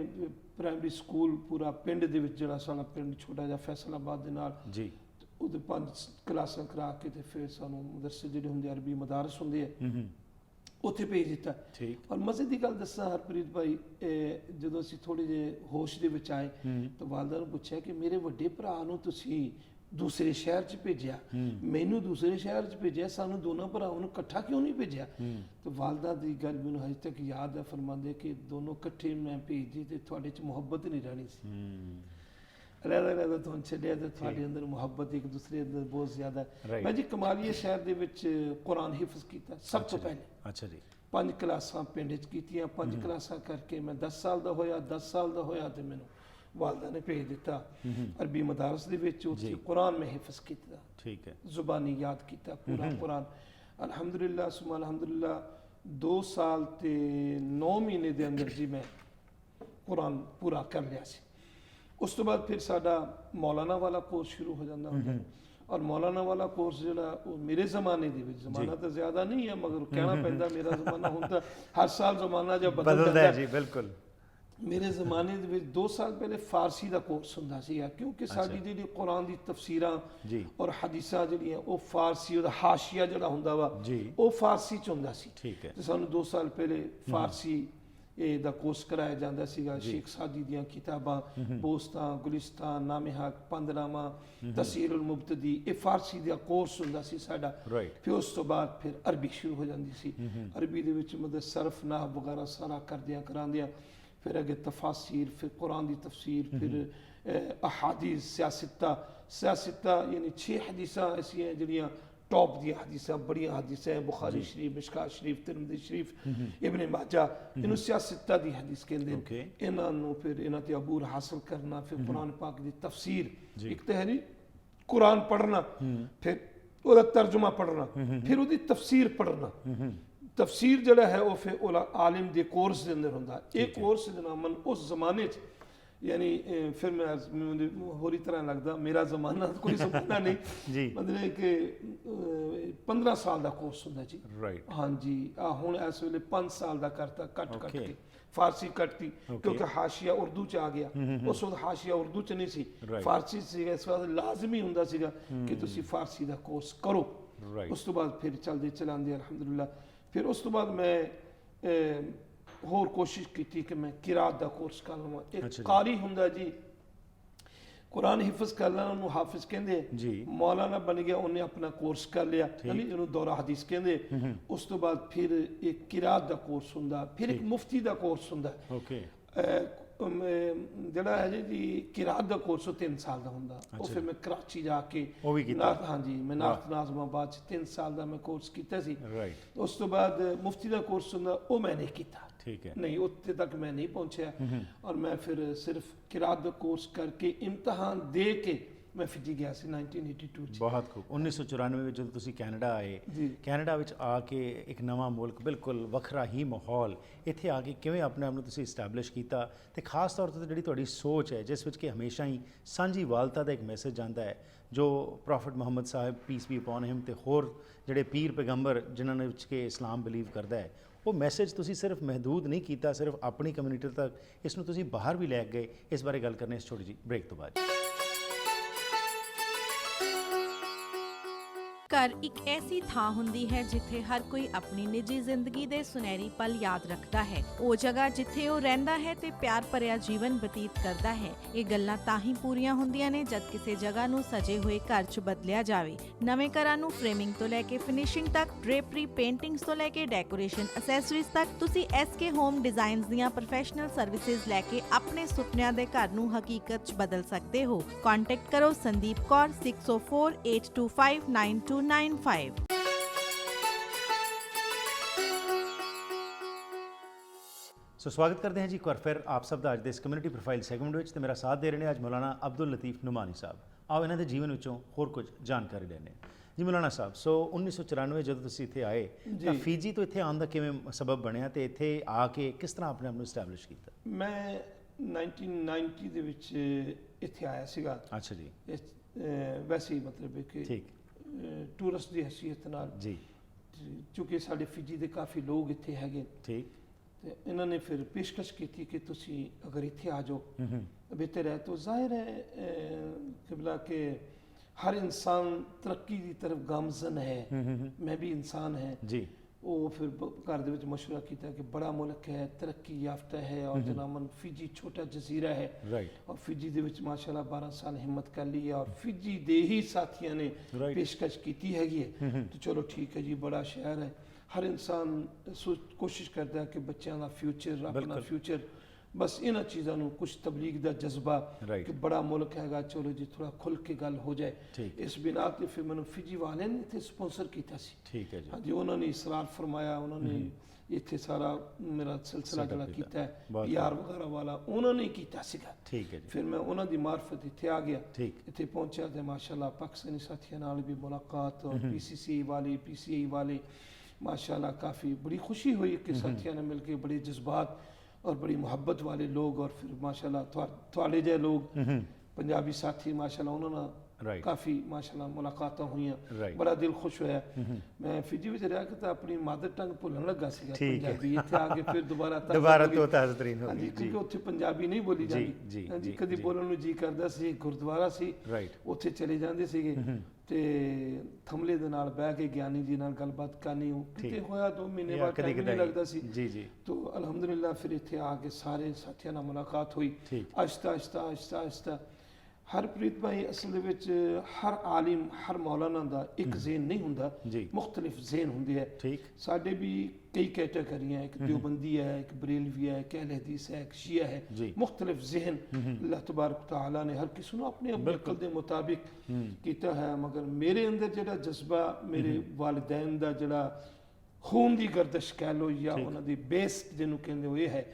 [SPEAKER 2] प्राइमरी स्कूल पूरा पिंड दे विच जिहड़ा साडा पिंड छोटा जिहा फैसलाबाद दे नाल
[SPEAKER 1] जी
[SPEAKER 2] ਉਹਦੇ 5 ਕਲਾਸਾਂ ਕਰਾ ਕੇ ਤੇ ਫਿਰ ਸਾਨੂੰ ਮਦਰਸੇ ਜਿਹੜੇ ਹੁੰਦੇ ਅਰਬੀ ਮਦਾਰਸ ਹੁੰਦੇ ਆ ਉੱਥੇ ਭੇਜ ਦਿੱਤਾ।
[SPEAKER 1] ਠੀਕ।
[SPEAKER 2] ਔਰ ਮਜ਼ੇ ਦੀ ਗੱਲ ਦੱਸਾਂ ਹਰਪ੍ਰੀਤ ਭਾਈ, ਜਦੋਂ ਅਸੀਂ ਥੋੜੇ ਜਿਹੇ ਹੋਸ਼ ਦੇ ਵਿੱਚ ਆਏ ਤਾਂ ਵਾਲਦਾ ਨੂੰ ਪੁੱਛਿਆ ਕਿ ਮੇਰੇ ਵੱਡੇ ਭਰਾ ਨੂੰ ਤੁਸੀਂ ਦੂਸਰੇ ਸ਼ਹਿਰ 'ਚ ਭੇਜਿਆ, ਮੈਨੂੰ ਦੂਸਰੇ ਸ਼ਹਿਰ 'ਚ ਭੇਜਿਆ, ਸਾਨੂੰ ਦੋਨਾਂ ਭਰਾਵਾਂ ਨੂੰ ਇਕੱਠਾ ਕਿਉਂ ਨਹੀਂ ਭੇਜਿਆ? ਤਾਂ ਵਾਲਦਾ ਦੀ ਗੱਲ ਮੈਨੂੰ ਹਜੇ ਤੱਕ ਯਾਦ ਹੈ, ਫਰਮਾਉਂਦੇ ਕਿ ਦੋਨੋਂ ਇਕੱਠੇ ਮੈਂ ਭੇਜਦੀ ਤੇ ਤੁਹਾਡੇ 'ਚ ਮੁਹੱਬਤ ਨਹੀਂ ਰਹਿਣੀ ਸੀ। ਰਹਿਦਾ ਤੁਹਾਨੂੰ ਛੱਡਿਆ ਤੇ ਤੁਹਾਡੇ ਅੰਦਰ ਮੁਹੱਬਤ ਇੱਕ ਦੂਸਰੇ ਅੰਦਰ ਬਹੁਤ ਜ਼ਿਆਦਾ। ਮੈਂ ਜੀ ਕਮਾਲੀਏ ਸ਼ਹਿਰ ਦੇ ਵਿੱਚ ਕੁਰਾਨ ਹਿਫਜ਼ ਕੀਤਾ ਸਭ ਤੋਂ ਪਹਿਲੇ।
[SPEAKER 1] ਅੱਛਾ ਜੀ। 5
[SPEAKER 2] ਕਲਾਸਾਂ ਪਿੰਡ 'ਚ ਕੀਤੀਆਂ, 5 ਕਲਾਸਾਂ ਕਰਕੇ ਮੈਂ 10 ਸਾਲ ਦਾ ਹੋਇਆ। 10 ਸਾਲ ਦਾ ਹੋਇਆ ਤੇ ਮੈਨੂੰ ਵਾਲਦਾ ਨੇ ਭੇਜ ਦਿੱਤਾ ਅਰਬੀ ਮਦਾਰਸ ਦੇ ਵਿੱਚ, ਉੱਥੇ ਕੁਰਾਨ ਮੈਂ ਹਿਫਜ਼ ਕੀਤਾ।
[SPEAKER 1] ਠੀਕ ਹੈ।
[SPEAKER 2] ਜ਼ੁਬਾਨੀ ਯਾਦ ਕੀਤਾ ਪੂਰਾ ਕੁਰਾਨ, ਅਲਹਮਦੁਲਿਲਾ ਸੁਮਾ ਅਲਹਮਦੁਲਿਲਾ। 2 ਸਾਲ ਤੇ 9 ਮਹੀਨੇ ਦੇ ਅੰਦਰ ਜੀ ਮੈਂ ਕੁਰਾਨ ਪੂਰਾ ਕਰ ਲਿਆ ਸੀ। ਉਸ ਤੋਂ ਬਾਅਦ ਫਿਰ ਸਾਡਾ ਮੌਲਾਨਾ ਵਾਲਾ ਕੋਰਸ ਸ਼ੁਰੂ ਹੋ ਜਾਂਦਾ ਹੁੰਦਾ, ਔਰ ਮੌਲਾਨਾ ਵਾਲਾ ਕੋਰਸ ਜਿਹੜਾ ਉਹ ਮੇਰੇ ਜ਼ਮਾਨੇ ਦੇ ਵਿੱਚ, ਜ਼ਮਾਨਾ ਤਾਂ ਜ਼ਿਆਦਾ ਨਹੀਂ ਹੈ ਮਗਰ ਕਹਿਣਾ ਪੈਂਦਾ ਮੇਰਾ ਜ਼ਮਾਨਾ ਹੁਣ ਤਾਂ ਹਰ ਸਾਲ ਜ਼ਮਾਨਾ ਜਿਹਾ ਬਦਲਦਾ ਹੈ ਜੀ।
[SPEAKER 1] ਬਿਲਕੁਲ।
[SPEAKER 2] ਮੇਰੇ ਜ਼ਮਾਨੇ ਦੇ ਵਿੱਚ 2 ਸਾਲ ਪਹਿਲੇ ਫਾਰਸੀ ਦਾ ਕੋਰਸ ਹੁੰਦਾ ਸੀਗਾ, ਕਿਉਂਕਿ ਸਾਡੀ ਜਿਹੜੀ ਕੁਰਾਨ ਦੀ ਤਫਸੀਰਾਂ ਔਰ ਹਦੀਸਾਂ ਜਿਹੜੀਆਂ ਉਹ ਫਾਰਸੀ, ਉਹਦਾ ਹਾਸ਼ੀਆ ਜਿਹੜਾ ਹੁੰਦਾ ਵਾ ਉਹ ਫਾਰਸੀ 'ਚ ਹੁੰਦਾ ਸੀ।
[SPEAKER 1] ਠੀਕ ਹੈ।
[SPEAKER 2] ਤੇ ਸਾਨੂੰ 2 ਸਾਲ ਪਹਿਲੇ ਫਾਰਸੀ ਦਾ ਕੋਰਸ ਕਰਾਇਆ ਜਾਂਦਾ ਸੀਗਾ। ਸ਼ੇਖ ਸਾਦੀ ਦੀਆਂ ਕਿਤਾਬਾਂ ਬੋਸਤਾਂ, ਗੁਲਿਸਤਾਨ, ਨਾਮੇ ਹਕ, ਪੰਦਨਾਮਾ, ਤਸੀਰ ਉਲ ਮੁਬਤਦੀ, ਇਹ ਫਾਰਸੀ ਦਾ ਕੋਰਸ ਹੁੰਦਾ ਸੀ ਸਾਡਾ। ਫਿਰ ਉਸ ਤੋਂ ਬਾਅਦ ਫਿਰ ਅਰਬੀ ਸ਼ੁਰੂ ਹੋ ਜਾਂਦੀ ਸੀ। ਅਰਬੀ ਦੇ ਵਿੱਚ ਮਤਲਬ ਸਰਫ ਨਾਹ ਵਗੈਰਾ ਸਾਰਾ ਕਰਦਿਆਂ ਕਰਾਉਂਦਿਆਂ ਫਿਰ ਅੱਗੇ ਤਫਾਸੀਰ, ਫਿਰ ਕੁਰਾਨ ਦੀ ਤਫਸੀਰ, ਫਿਰ ਅਹਾਦੀਸ, ਸਿਆਸਤਾ ਯਾਨੀ 6 ਹਦੀਸਾਂ ਐਸੀਆਂ ਜਿਹੜੀਆਂ टॉप दी हदीसां, बड़ियां हदीसां, बुखारी शरीफ, मिशकात शरीफ, तिरमिज़ी शरीफ, इब्ने माजा, इन्हू सियासत दी हदीस कहंदे। इन्हां नूं फिर इन्हां ते अबूर हासिल करना, फिर कुरान पाक दी तफसीर, एक तो है नी कुरान पढ़ना, फिर ਉਹਦਾ ਤਰਜਮਾ ਪੜ੍ਹਨਾ, ਫਿਰ ਉਹਦੀ ਤਫਸੀਰ ਪੜ੍ਹਨਾ। ਤਫਸੀਰ ਜਿਹੜਾ ਹੈ ਉਹ ਫਿਰ ਉਹ ਆਲਿਮ ਦੇ ਕੋਰਸ ਦੇ ਅੰਦਰ ਹੁੰਦਾ। ਇਹ ਕੋਰਸ ਜਨਾਬ ਮਨ ਉਸ ਜ਼ਮਾਨੇ 'ਚ यानी फिर मैं होरी तरह लगता मेरा जमाना कोई जमाना नहीं जी, मतलब कि 15 साल का कोर्स होंदा जी। राइट। हाँ जी। हुण इस वेले 5 साल का करता कट के फारसी कटती, क्योंकि हाशिया उर्दू च आ गया। उस वक्त हाशिया उर्दू च नहीं सी, फारसी सीगा। इस वास्ते लाजमी हुंदा सीगा कि तुसी फारसी का कोर्स करो। उस तो बाद फिर चलते चलाते अलहमदुलिल्लाह फिर उस तो बाद मैं होर कोशिश की कि मैं किरात का कोर्स कर लवां। एक कारी हुंदा जी, कुरान हिफज कर लेना उन्होंने हाफिज कहंदे। मौलाना बन गया, उन्हें अपना कोर्स कर लिया, इन्होंने दौरा हदीस कहंदे। उस तो बाद फिर एक किरात का कोर्स हुंदा, फिर एक मुफ्ती का कोर्स हुंदा। ਜਿਹੜਾ ਹੈ ਜੀ ਕਿਰਾਤ ਦਾ ਕੋਰਸ 3 ਸਾਲ ਦਾ ਹੁੰਦਾ। ਉਹ ਫਿਰ ਮੈਂ ਕਰਾਚੀ ਜਾ ਕੇ हाँ जी मैं नार्थ नाज़िमाबाद 'ਚ 3 ਸਾਲ ਦਾ ਮੈਂ ਕੋਰਸ ਕੀਤਾ ਸੀ। ਉਸ ਤੋਂ ਬਾਅਦ ਮੁਫਤੀ ਦਾ ਕੋਰਸ ਹੁੰਦਾ, ਉਹ ਮੈਂ ਨਹੀਂ ਕੀਤਾ। ठीक है। नहीं उत्ते तक मैं नहीं पहुंचा, और मैं फिर सिर्फ किरात का कोर्स करके इम्तहान दे के मैं फिजी गया ਸੀ 1982 ਚ। ਬਹੁਤ
[SPEAKER 1] ਖੂਬ। 1994 ਵਿੱਚ ਜਦੋਂ ਤੁਸੀਂ ਕੈਨੇਡਾ ਆਏ, ਕੈਨੇਡਾ ਵਿੱਚ ਆ ਕੇ ਇੱਕ ਨਵਾਂ ਮੁਲਕ, ਬਿਲਕੁਲ ਵੱਖਰਾ ਹੀ ਮਾਹੌਲ, ਇੱਥੇ ਆ ਕੇ ਕਿਵੇਂ ਆਪਣੇ ਆਪ ਨੂੰ ਤੁਸੀਂ ਇਸਟੈਬਲਿਸ਼ ਕੀਤਾ, ਤੇ ਖਾਸ ਤੌਰ ਤੇ ਜਿਹੜੀ ਤੁਹਾਡੀ ਸੋਚ ਹੈ ਜਿਸ ਵਿੱਚ ਕਿ ਹਮੇਸ਼ਾ ਹੀ ਸਾਂਝੀ ਵਾਲਤਾ ਦਾ ਇੱਕ ਮੈਸੇਜ ਜਾਂਦਾ ਹੈ, ਜੋ ਪ੍ਰੋਫਟ ਮੁਹੰਮਦ ਸਾਹਿਬ ਪੀਸ ਬੀ ਅਪਨ ਹਿਮ ਤੇ ਹੋਰ ਜਿਹੜੇ ਪੀਰ ਪੈਗੰਬਰ ਜਿਨ੍ਹਾਂ ਨੇ ਵਿੱਚ ਕਿ ਇਸਲਾਮ ਬਿਲੀਵ ਕਰਦਾ ਹੈ, ਉਹ ਮੈਸੇਜ ਤੁਸੀਂ ਸਿਰਫ ਮਹਿਦੂਦ ਨਹੀਂ ਕੀਤਾ ਸਿਰਫ ਆਪਣੀ ਕਮਿਊਨਿਟੀ ਤੱਕ, ਇਸ ਨੂੰ ਤੁਸੀਂ ਬਾਹਰ ਵੀ ਲੈ ਗਏ। ਇਸ ਬਾਰੇ ਗੱਲ ਕਰਨੇ ਇਸ ਛੋਟੀ ਜਿਹੀ ਬ੍ਰੇਕ ਤੋਂ ਬਾਅਦ।
[SPEAKER 3] ਘਰ ਇੱਕ ਐਸੀ ਥਾਂ ਹੁੰਦੀ ਹੈ ਜਿੱਥੇ ਹਰ ਕੋਈ ਆਪਣੀ ਨਿੱਜੀ ਜ਼ਿੰਦਗੀ ਦੇ ਸੁਨਹਿਰੀ ਪਲ ਯਾਦ ਰੱਖਦਾ ਹੈ। ਉਹ ਜਗ੍ਹਾ ਜਿੱਥੇ ਉਹ ਰਹਿੰਦਾ ਹੈ ਤੇ ਪਿਆਰ ਭਰਿਆ ਜੀਵਨ ਬਤੀਤ ਕਰਦਾ ਹੈ। ਇਹ ਗੱਲਾਂ ਤਾਂ ਹੀ ਪੂਰੀਆਂ ਹੁੰਦੀਆਂ ਨੇ ਜਦ ਕਿਸੇ ਜਗ੍ਹਾ ਨੂੰ ਸਜੇ ਹੋਏ ਘਰ 'ਚ ਬਦਲਿਆ ਜਾਵੇ। ਨਵੇਂ ਘਰਾਂ ਨੂੰ ਫਰੇਮਿੰਗ ਤੋਂ ਲੈ ਕੇ ਫਿਨਿਸ਼ਿੰਗ ਤੱਕ, ਡ੍ਰੇਪਰੀ, ਪੇਂਟਿੰਗਸ ਤੋਂ ਲੈ ਕੇ ਡੈਕੋਰੇਸ਼ਨ ਅਸੈਸਰੀਜ਼ ਤੱਕ, ਤੁਸੀਂ SK ਹੋਮ ਡਿਜ਼ਾਈਨਸ ਦੀਆਂ ਪ੍ਰੋਫੈਸ਼ਨਲ ਸਰਵਿਸਿਜ਼ ਲੈ ਕੇ ਆਪਣੇ ਸੁਪਨਿਆਂ ਦੇ ਘਰ ਨੂੰ ਹਕੀਕਤ 'ਚ ਬਦਲ ਸਕਦੇ ਹੋ। ਕੰਟੈਕਟ ਕਰੋ ਸੰਦੀਪ ਕੌਰ 6048259295।
[SPEAKER 1] ਸੋ ਸਵਾਗਤ ਕਰਦੇ ਹਾਂ ਜੀ ਇੱਕ ਵਾਰ ਫਿਰ ਆਪ ਸਭ ਦਾ ਅੱਜ ਦੇ ਇਸ ਕਮਿਊਨਿਟੀ ਪ੍ਰੋਫਾਈਲ ਸੈਗਮੈਂਟ ਵਿੱਚ, ਤੇ ਮੇਰਾ ਸਾਥ ਦੇ ਰਹੇ ਨੇ ਅੱਜ ਮੌਲਾਨਾ ਅਬਦੁਲ ਲਤੀਫ ਨੁਮਾਨੀ ਸਾਹਿਬ। ਆਓ ਇਹਨਾਂ ਦੇ ਜੀਵਨ ਵਿੱਚੋਂ ਹੋਰ ਕੁਝ ਜਾਣਕਾਰੀ ਲੈਂਦੇ ਹਾਂ। ਜੀ ਮੌਲਾਨਾ ਸਾਹਿਬ, ਸੋ 1994 ਜਦੋਂ ਤੁਸੀਂ ਇੱਥੇ ਆਏ ਤਾਂ ਫੀਜੀ ਤੋਂ ਇੱਥੇ ਆਉਣ ਦਾ ਕਿਵੇਂ ਸਬਬ ਬਣਿਆ, ਤੇ ਇੱਥੇ ਆ ਕੇ ਕਿਸ ਤਰ੍ਹਾਂ ਆਪਣੇ ਆਪ ਨੂੰ ਐਸਟੈਬਲਿਸ਼ ਕੀਤਾ?
[SPEAKER 2] ਮੈਂ 1990 ਦੇ ਵਿੱਚ ਇੱਥੇ ਆਇਆ ਸੀਗਾ।
[SPEAKER 1] ਅੱਛਾ ਜੀ।
[SPEAKER 2] ਵੈਸੇ ਹੀ ਮਤਲਬ ਕਿ
[SPEAKER 1] ਠੀਕ
[SPEAKER 2] ਟੂਰਿਸਟ ਦੀ ਹਸੀਅਤ ਨਾਲ
[SPEAKER 1] ਜੀ
[SPEAKER 2] ਚूँकि ਸਾਡੇ ਫਿਜੀ ਦੇ ਕਾਫੀ ਲੋਕ ਇੱਥੇ ਹੈਗੇ
[SPEAKER 1] ਠੀਕ
[SPEAKER 2] ਤੇ ਇਹਨਾਂ ਨੇ ਫਿਰ ਪੇਸ਼ਕਸ਼ ਕੀਤੀ ਕਿ ਤੁਸੀਂ ਅਗਰ ਇੱਥੇ ਆ ਜਾਓ ਬਿਹਤਰ ਹੈ। तो जाहिर है किबला के हर इंसान तरक्की की तरफ गामजन है, मैं भी इंसान है
[SPEAKER 1] जी।
[SPEAKER 2] वो फिर घर दे विच मशवरा किया कि बड़ा मुल्क है, तरक्की याफ्ता है और जनाबन फिजी छोटा जजीरा है
[SPEAKER 1] राइट
[SPEAKER 2] और फिजी दे विच माशाल्लाह 12 साल हिम्मत कर ली है और फिजी दे ही साथियों ने
[SPEAKER 1] Right.
[SPEAKER 2] पेशकश की हैगी है। तो चलो ठीक है जी, बड़ा शहर है, हर इंसान कोशिश करता है कि बच्चों का फ्यूचर अपना
[SPEAKER 1] बिल्कुल।
[SPEAKER 2] फ्यूचर बस इन्होंने चीज़ों को कुछ तबलीग का जज्बा
[SPEAKER 1] Right.
[SPEAKER 2] कि बड़ा मुल्क हैगा, चलो जी थोड़ा खुल के गल हो जाए।
[SPEAKER 1] ठीक।
[SPEAKER 2] इस बिना ते फिर मैंने फिजी वाले ने इतने स्पॉन्सर किया सी।
[SPEAKER 1] ठीक है जी
[SPEAKER 2] हाँ जी, उन्होंने इसरार फरमाया, उन्होंने इतने सारा मेरा सिलसिला
[SPEAKER 1] Setup
[SPEAKER 2] जड़ा
[SPEAKER 1] कीता।
[SPEAKER 2] किया
[SPEAKER 1] बहुत
[SPEAKER 2] है यार वगैरह वाला उन्होंने किया सीगा।
[SPEAKER 1] ठीक है जी
[SPEAKER 2] फिर मैं उन्होंने मार्फत इतने आ गया,
[SPEAKER 1] ठीक
[SPEAKER 2] इतने पहुंचा तो माशाल्लाह पाकिस्तानी साथियों नाल भी मुलाकात और PCCI वाले PCI वाले माशाल्लाह काफ़ी बड़ी खुशी हुई कि साथियों ने मिलके बड़े जज्बात और बड़ी मोहब्बत वाले लोग और फिर माशाल्लाह थोड़े जै लोग पंजाबी साथी माशाल्लाह उन्होंने
[SPEAKER 1] राइट
[SPEAKER 2] काफ़ी माशाल्लाह मुलाकात हुई,
[SPEAKER 1] Right.
[SPEAKER 2] बड़ा दिल खुश होया। मैं फिजी विच रह के तो अपनी मदर टंग भुलन लगा सीगा
[SPEAKER 1] ठीक है।
[SPEAKER 2] पंजाबी, इत्थे आके फिर दोबारा
[SPEAKER 1] दोबारा तो ताज़ा तरीन
[SPEAKER 2] हाँ
[SPEAKER 1] होगी
[SPEAKER 2] जी,
[SPEAKER 1] जी
[SPEAKER 2] क्योंकि उत्थे पंजाबी नहीं बोली
[SPEAKER 1] जी,
[SPEAKER 2] जाती
[SPEAKER 1] जी,
[SPEAKER 2] हाँ जी,
[SPEAKER 1] जी,
[SPEAKER 2] कदी
[SPEAKER 1] जी।
[SPEAKER 2] बोलण नूं जी करदा सी, गुरुद्वारा सी
[SPEAKER 1] राइट
[SPEAKER 2] ਉੱਥੇ ਚਲੇ ਜਾਂਦੇ ਸੀਗੇ ਤੇ ਥਮਲੇ ਦੇ ਨਾਲ ਬਹਿ ਕੇ ਗਿਆਨੀ ਜੀ ਨਾਲ ਗੱਲਬਾਤ ਕਰਨੀ, ਉਹ ਕਿਤੇ ਹੋਇਆ 2 ਮਹੀਨੇ ਬਾਅਦ
[SPEAKER 1] कदी
[SPEAKER 2] ਟਾਈਮ ਨਹੀਂ ਲੱਗਦਾ ਸੀ।
[SPEAKER 1] जी जी
[SPEAKER 2] तो अल्हम्दुलिल्लाह फिर इत्थे आके सारे साथियों ਨਾਲ मुलाकात हुई।
[SPEAKER 1] ठीक
[SPEAKER 2] आहिस्ता आहिस्ता आहिस्ता आहिस्ता हरप्रीत भाई असल दे विच हर आलिम हर मौलाना ਦਾ ਇੱਕ ਜ਼ੇਨ ਨਹੀਂ ਹੁੰਦਾ,
[SPEAKER 1] जी
[SPEAKER 2] ਮੁxtਲਿਫ ਜ਼ੇਨ ਹੁੰਦੇ ਹੈ।
[SPEAKER 1] ठीक
[SPEAKER 2] ਸਾਡੇ ਵੀ ਕਈ ਕੈਟਾਗਰੀਆਂ, ਇੱਕ ਦਿਓਬੰਦੀ ਹੈ, ਇੱਕ ਬਰੇਲਵੀ ਹੈ, ਇੱਕ ਅਹਿਲ ਹਦੀਸ ਹੈ, ਇੱਕ ਸ਼ੀਆ ਹੈ,
[SPEAKER 1] जी
[SPEAKER 2] ਮੁxtਲਿਫ ਜ਼ਹਿਨ ਅੱਲਾਹ ਤਬਾਰਕ ਤਾਲਾ ਨੇ ਹਰ ਕਿਸੇ ਨੂੰ ਆਪਣੇ ਅਕਲ ਦੇ ਮੁਤਾबिक ਕੀਤਾ ਹੈ। ਮਗਰ ਮੇਰੇ ਅੰਦਰ ਜਿਹੜਾ ਜਜ਼ਬਾ ਮੇਰੇ ਵਾਲਿदैन ਦਾ ਜਿਹੜਾ ਖੂਨ ਦੀ ਗਰਦਸ਼ ਕਹਿ ਲੋ ਜਾਂ
[SPEAKER 1] ਠੀਕ।
[SPEAKER 2] ਉਹਨਾਂ ਦੀ ਬੇਸ ਜਿਹਨੂੰ ਕਹਿੰਦੇ ਉਹ ਇਹ ਹੈ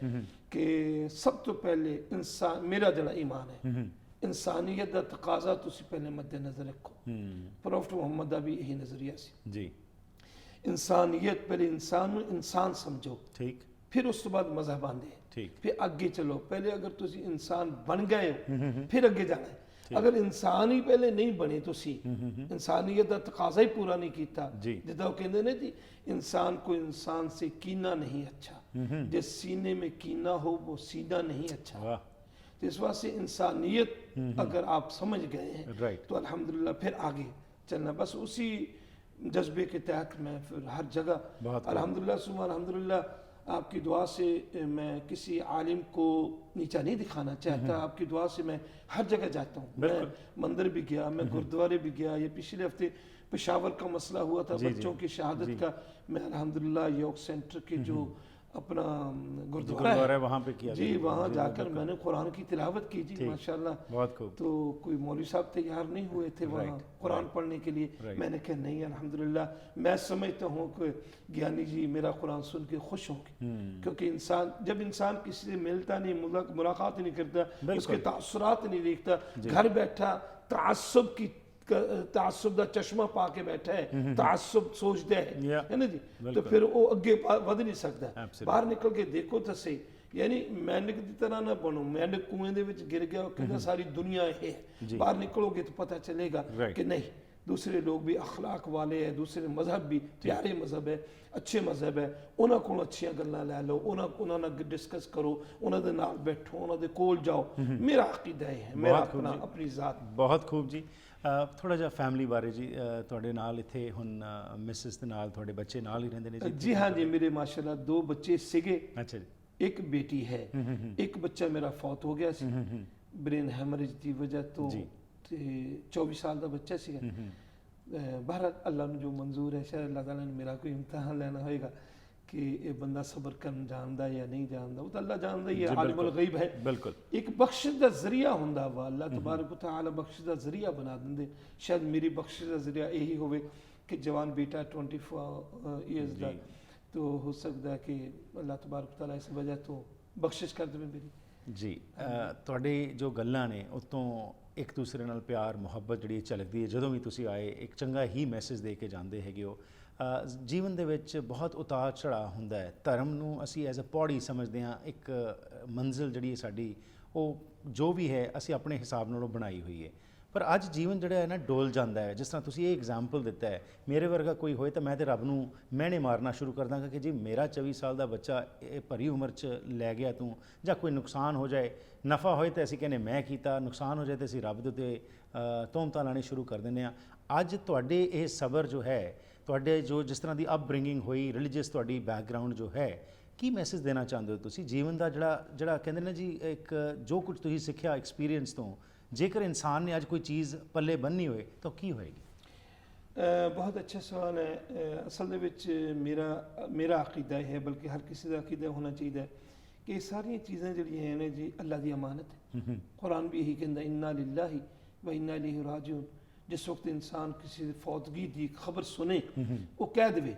[SPEAKER 2] ਕਿ ਸਭ ਤੋਂ ਪਹਿਲੇ ਇਨਸਾਨ ਮੇਰਾ ਜਿਹੜਾ ਈਮਾਨ ਹੈ ਇਨਸਾਨੀਅਤ ਦਾ ਤਕਾਜ਼ਾ ਤੁਸੀਂ ਪਹਿਲੇ ਮੱਦੇ ਨਜ਼ਰ ਰੱਖੋ। ਪ੍ਰੋਫਟ ਮੁਹੰਮਦ ਦਾ ਵੀ ਇਹੀ ਨਜ਼ਰੀਆ ਸੀ,
[SPEAKER 1] जी
[SPEAKER 2] ਇਨਸਾਨੀਅਤ ਪਹਿਲੇ ਇਨਸਾਨ ਨੂੰ ਇਨਸਾਨ ਸਮਝੋ,
[SPEAKER 1] ठीक
[SPEAKER 2] ਫਿਰ ਉਸ ਤੋਂ ਬਾਅਦ ਮਜ਼ਹਬ ਆਉਂਦੇ ਹੈ,
[SPEAKER 1] ठीक
[SPEAKER 2] ਫਿਰ ਅੱਗੇ ਚਲੋ। ਪਹਿਲੇ ਅਗਰ ਤੁਸੀਂ ਇਨਸਾਨ ਬਣ ਗਏ ਹੋ ਫਿਰ ਅੱਗੇ ਜਾਣਾ ਹੈ। ਅਗਰ ਇਨਸਾਨ ਹੀ ਪਹਿਲੇ ਨਹੀਂ ਬਣੇ, ਤੁਸੀਂ ਇਨਸਾਨੀਅਤ ਦਾ ਤਕਾਜ਼ਾ ਹੀ ਪੂਰਾ ਨਹੀਂ ਕੀਤਾ,
[SPEAKER 1] जी
[SPEAKER 2] ਜਿੱਦਾਂ ਉਹ ਕਹਿੰਦੇ ਨੇ ਜੀ इंसान को इंसान से कीना नहीं अच्छा, जिस सीने में कीना हो वो सीना नहीं अच्छा।
[SPEAKER 1] वाह
[SPEAKER 2] तो इस वास्ते इंसानियत अगर आप समझ गए हैं
[SPEAKER 1] राइट
[SPEAKER 2] तो अल्हम्दुलिल्लाह फिर आगे चलना। बस उसी जज्बे के तहत मैं फिर हर जगह
[SPEAKER 1] बहुत
[SPEAKER 2] अल्हम्दुलिल्लाह सुबह अल्हम्दुलिल्लाह आपकी दुआ से मैं किसी आलिम को नीचा नहीं दिखाना चाहता, आपकी दुआ से मैं हर जगह जाता हूँ। मैं मंदिर भी गया, मैं गुरुद्वारे भी गया। ये पिछले हफ्ते पेशावर का मसला हुआ था बच्चों की शहादत का, मैं अल्हम्दुलिल्लाह योग सेंटर के जो अपना गुरुद्वारा है
[SPEAKER 1] वहाँ पे किया
[SPEAKER 2] जी, वहाँ जाकर मैंने कुरान की तिलावत की जी माशाल्लाह।
[SPEAKER 1] बहुत खूब।
[SPEAKER 2] तो कोई मौलवी साहब तैयार नहीं हुए थे वहाँ कुरान पढ़ने के लिए। मैंने कहा नहीं अल्हम्दुलिल्लाह मैं समझता हूँ कि ज्ञानी जी मेरा कुरान सुन के खुश होंगे, क्योंकि इंसान जब इंसान किसी से मिलता नहीं, मुलाकात नहीं करता, उसके तासुरात नहीं देखता, घर बैठा तासुब की तासुब का चश्मा पा के बैठा है, तासुब सोचता है ना जी, तो फिर वो अगे वध नहीं सकता। बाहर निकल के देखो तो सही, यानी मैंडक की तरह ना बनो, मैंडक कुएं दे विच गिर गया कहता सारी दुनिया है, बाहर निकलोगे तो पता चलेगा कि नहीं दूसरे लोग भी अखलाक वाले है, दूसरे मजहब भी प्यारे मजहब है, अच्छे मजहब है, उन्होंने को अच्छियां गल्लां लै लो, उन्होंने डिस्कस करो, उन्होंने नाल बैठो, उन्होंने कोल जाओ। मेरा अकीदा है, मेरा अपनी ज़ात।
[SPEAKER 1] बहुत खूब जी। थोड़ा जिहा फैमिली बारे जी, ਤੁਹਾਡੇ ਨਾਲ ਇੱਥੇ ਹੁਣ ਮਿਸਿਸ ਦੇ ਨਾਲ ਤੁਹਾਡੇ ਬੱਚੇ ਨਾਲ ਹੀ ਰਹਿੰਦੇ ਨੇ ਜੀ?
[SPEAKER 2] जी हाँ जी, मेरे माशाल्लाह 2 बच्चे सीगे।
[SPEAKER 1] अच्छा जी।
[SPEAKER 2] एक बेटी है, एक बच्चा मेरा फौत हो गया सी ब्रेन हैमरेज की वजह तो, 24 साल का बच्चा सीगा। बहर अल्लाह ने जो मंजूर है, शायद अल्लाह ताला ने मेरा कोई इम्तिहान लेना होएगा कि ये बंदा सब्र करन जानदा या नहीं जानदा, वो तो अल्लाह जानदा ही है, आलिमुल गैब है।
[SPEAKER 1] बिल्कुल
[SPEAKER 2] एक बख्शिश का जरिया हुंदा वा, अल्लाह तबारक व तआला बख्शिश का जरिया बना दिंदे। शायद मेरी बख्शिश का जरिया यही होवे कि जवान बेटा 24 ईयर्स का, तो हो सकता है कि अल्लाह तबारक व तआला इस वजह तो बख्शिश कर देवे मेरी
[SPEAKER 1] जी। ਤੁਹਾਡੇ ਜੋ ਗੱਲਾਂ ਨੇ ਉਤੋਂ ਇੱਕ ਦੂਸਰੇ ਨਾਲ ਪਿਆਰ ਮੁਹੱਬਤ ਜਿਹੜੀ ਝਲਕਦੀ ਹੈ। ਜਦੋਂ ਵੀ ਤੁਸੀਂ ਆਏ ਇੱਕ ਚੰਗਾ ਹੀ ਮੈਸੇਜ ਦੇ ਕੇ ਜਾਂਦੇ ਹੈਗੇ ਹੋ। ਜੀਵਨ ਦੇ ਵਿੱਚ ਬਹੁਤ ਉਤਾਰ ਚੜ੍ਹਾਅ ਹੁੰਦਾ ਹੈ। ਧਰਮ ਨੂੰ ਅਸੀਂ ਐਜ਼ ਅ ਪੌੜੀ ਸਮਝਦੇ ਹਾਂ, ਇੱਕ ਮੰਜ਼ਿਲ ਜਿਹੜੀ ਹੈ ਸਾਡੀ ਉਹ ਜੋ ਵੀ ਹੈ ਅਸੀਂ ਆਪਣੇ ਹਿਸਾਬ ਨਾਲ ਉਹ ਬਣਾਈ ਹੋਈ ਹੈ। ਪਰ ਅੱਜ ਜੀਵਨ ਜਿਹੜਾ ਹੈ ਨਾ ਡੋਲ ਜਾਂਦਾ ਹੈ। ਜਿਸ ਤਰ੍ਹਾਂ ਤੁਸੀਂ ਇਹ ਐਗਜ਼ਾਮਪਲ ਦਿੱਤਾ ਹੈ, ਮੇਰੇ ਵਰਗਾ ਕੋਈ ਹੋਏ ਤਾਂ ਮੈਂ ਤੇ ਰੱਬ ਨੂੰ ਮਿਹਣੇ ਮਾਰਨਾ ਸ਼ੁਰੂ ਕਰ ਦਾਂਗਾ ਕਿ ਜੀ ਮੇਰਾ 24 ਸਾਲ ਦਾ ਬੱਚਾ ਇਹ ਭਰੀ ਉਮਰ 'ਚ ਲੈ ਗਿਆ ਤੂੰ, ਜਾਂ ਕੋਈ ਨੁਕਸਾਨ ਹੋ ਜਾਏ, ਨਫਾ ਹੋਏ ਤਾਂ ਅਸੀਂ ਕਹਿੰਦੇ ਮੈਂ ਕੀਤਾ, ਨੁਕਸਾਨ ਹੋ ਜਾਏ ਤਾਂ ਅਸੀਂ ਰੱਬ ਦੇ ਉੱਤੇ ਤੋਹਮਤਾਂ ਲਾਉਣੀ ਸ਼ੁਰੂ ਕਰ ਦਿੰਦੇ ਹਾਂ। ਅੱਜ ਤੁਹਾਡੇ ਇਹ ਸਬਰ ਜੋ ਹੈ, ਤੁਹਾਡੇ ਜੋ ਜਿਸ ਤਰ੍ਹਾਂ ਦੀ ਅਪਬ੍ਰਿੰਗਿੰਗ ਹੋਈ, ਰਿਲੀਜੀਅਸ ਤੁਹਾਡੀ ਬੈਕਗਰਾਊਂਡ ਜੋ ਹੈ, ਕੀ ਮੈਸੇਜ ਦੇਣਾ ਚਾਹੁੰਦੇ ਹੋ ਤੁਸੀਂ ਜੀਵਨ ਦਾ? ਜਿਹੜਾ ਕਹਿੰਦੇ ਨੇ ਜੀ, ਇੱਕ ਜੋ ਕੁਝ ਤੁਸੀਂ ਸਿੱਖਿਆ ਐਕਸਪੀਰੀਅੰਸ ਤੋਂ, ਜੇਕਰ ਇਨਸਾਨ ਨੇ ਅੱਜ ਕੋਈ ਚੀਜ਼ ਪੱਲੇ ਬੰਨ੍ਹੀ ਹੋਏ ਤਾਂ ਕੀ ਹੋਏਗੀ?
[SPEAKER 2] ਬਹੁਤ ਅੱਛਾ ਸਵਾਲ ਹੈ। ਅਸਲ ਦੇ ਵਿੱਚ ਮੇਰਾ ਅਕੀਦਾ ਹੈ, ਬਲਕਿ ਹਰ ਕਿਸੇ ਦਾ ਅਕੀਦਾ ਹੋਣਾ ਚਾਹੀਦਾ ਹੈ ਕਿ ਇਹ ਸਾਰੀਆਂ ਚੀਜ਼ਾਂ ਜਿਹੜੀਆਂ ਨੇ ਜੀ ਅੱਲਾ ਦੀ ਅਮਾਨਤ ਹੈ। ਕੁਰਾਨ ਵੀ ਇਹੀ ਕਹਿੰਦਾ, ਇੰਨਾ ਲਿllahi व इन्ना इलैहि राजिऊन। जिस वक्त इंसान किसी फौतगी की खबर सुने, वो कह दे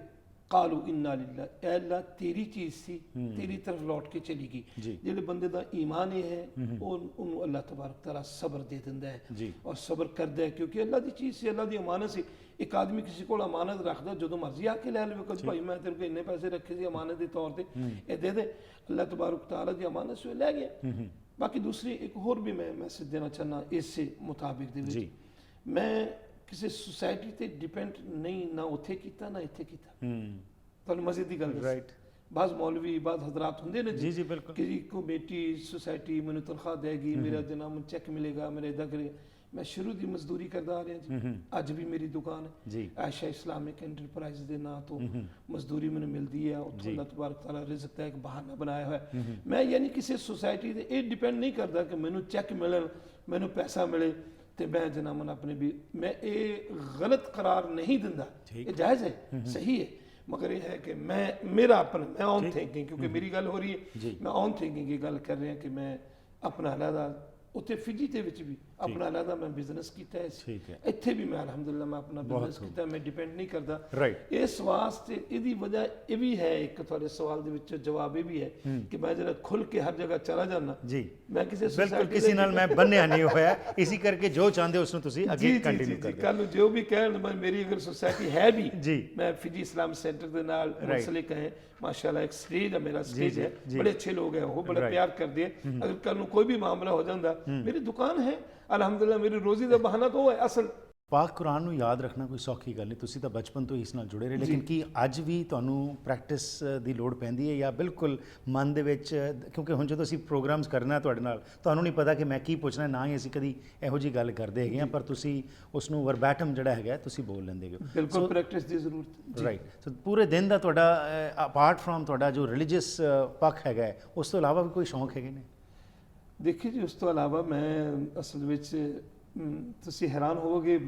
[SPEAKER 2] कालू इन्ना लिल्लाह, ऐ अल्लाह तेरी चीज़ सी, तेरी तरफ लौट के चली गई। जिहड़े बंदे दा ईमान है उन्होंने अल्लाह तबारक तआला सबर दे दिंदा है और सबर करदा है, क्योंकि अल्लाह की चीज़ से, अल्लाह की अमानत से। एक आदमी किसी को अमानत रखता, जो मर्जी आके लै लवे, कुछ भाई मैं तेरे को इन्ने पैसे रखे थे अमानत के तौर पर, ये दे दे, अल्लाह तबारक तआला की अमानत से लै गया। बाकी दूसरी एक होर भी मैं मैसेज देना चाहना इससे मुताबिक दे विच, मैं किसी सोसाइटी ते डिपेंड नहीं, ना उत्थे कीता ना इत्थे कीता। तुहानूं मज़े दी गल राइट, बाज़ मौलवी बाज़ हजरात होंदे ने जी बिल्कुल कि कमेटी सोसाइटी मैनूं तनख्वाह देगी, मेरा जनाब चैक मिलेगा, मेरा इदा करेगा। मैं शुरू दी मजदूरी करदा आ रहा जी, अज भी मेरी दुकान है आयशा इस्लामिक एंटरप्राइज के नाम तो मजदूरी मैंने मिलती है, उत्थों अल्लाह तबारक तआला रिज़्क का एक बहाना बनाया हुआ है। मैं यानी किसी सोसाइटी से ये डिपेंड नहीं करता कि मैनूं चैक मिलन, मैनूं पैसा मिले तो मैं जनामन अपने भी, मैं ये गलत करार नहीं दिंदा, ये जायज़ है, सही है, मगर यह है कि मेरा अपना, मैं ऑन थिंकिंग, क्योंकि मेरी गल हो रही है, मैं ऑन थिंकिंग की गल कर रहा कि मैं अपना अलहदा उत्थे फिजी दे विच भी अपना अलहदा मैं बिजनेस किया है, इत्थे भी मैं अलहमदुलिल्लाह मैं अपना बिजनेस किया, मैं डिपेंड नहीं करता। इस वास्ते इहदी वजह ये भी है, एक तुहाडे सवाल दे विच जवाब ये भी है कि मैं जरा खुल के हर जगह चला जाना जी, मैं किसी
[SPEAKER 1] बिल्कुल किसी नाल मैं बन्निया नहीं होया, इसी करके जो चाहते हो उसनु तुसी आगे कंटिन्यू कर दो।
[SPEAKER 2] कल जो भी कहण, मेरी अगर सोसाइटी है भी जी, मैं फिजी इस्लाम सेंटर दे नाल मुंसलिक है, माशाल्लाह एक स्टेज है, मेरा स्टेज है, बड़े अच्छे लोग हैं, वो बड़े प्यार करते हैं। अगर कल कोई भी मामला हो जाता, मेरी दुकान है अल्हम्दुलिल्लाह, मेरी रोजी का बहाना तो वो है असल।
[SPEAKER 1] पाक कुरान ਨੂੰ याद रखना कोई सौखी गल नहीं, तुसी ਤਾਂ बचपन तो इस नाल जुड़े रहे, लेकिन ਕੀ ਅੱਜ ਵੀ ਤੁਹਾਨੂੰ ਪ੍ਰੈਕਟਿਸ ਦੀ ਲੋੜ ਪੈਂਦੀ ਹੈ ਜਾਂ ਬਿਲਕੁਲ ਮਨ ਦੇ ਵਿੱਚ? ਕਿਉਂਕਿ ਹੁਣ ਜਦੋਂ ਅਸੀਂ ਪ੍ਰੋਗਰਾਮਸ ਕਰਨਾ ਤੁਹਾਡੇ ਨਾਲ, ਤੁਹਾਨੂੰ ਨਹੀਂ ਪਤਾ ਕਿ ਮੈਂ ਕੀ ਪੁੱਛਣਾ, ਨਾ ਹੀ ਅਸੀਂ ਕਦੀ ਇਹੋ ਜੀ ਗੱਲ ਕਰਦੇ ਹੈਗੇ ਆ, ਪਰ ਤੁਸੀਂ ਉਸ ਨੂੰ ਵਰਬੈਟਮ ਜਿਹੜਾ ਹੈਗਾ ਤੁਸੀਂ ਬੋਲ ਲੈਂਦੇ ਹੋ।
[SPEAKER 2] ਬਿਲਕੁਲ ਪ੍ਰੈਕਟਿਸ ਦੀ ਜ਼ਰੂਰਤ
[SPEAKER 1] ਰਾਈਟ। ਸੋ ਪੂਰੇ ਦਿਨ ਦਾ ਤੁਹਾਡਾ ਅਪਾਰਟ ਫਰਮ ਤੁਹਾਡਾ ਜੋ ਰਿਲੀਜੀਅਸ ਪੱਖ ਹੈਗਾ, ਉਸ ਤੋਂ ਇਲਾਵਾ ਵੀ ਕੋਈ ਸ਼ੌਂਕ ਹੈਗੇ ਨੇ?
[SPEAKER 2] ਦੇਖੀ ਜੀ, ਉਸ ਤੋਂ ਇਲਾਵਾ ਮੈਂ ਅਸਲ ਵਿੱਚ ਤੁਸੀਂ ਹੈਰਾਨ ਹੋਵੋਗੇ,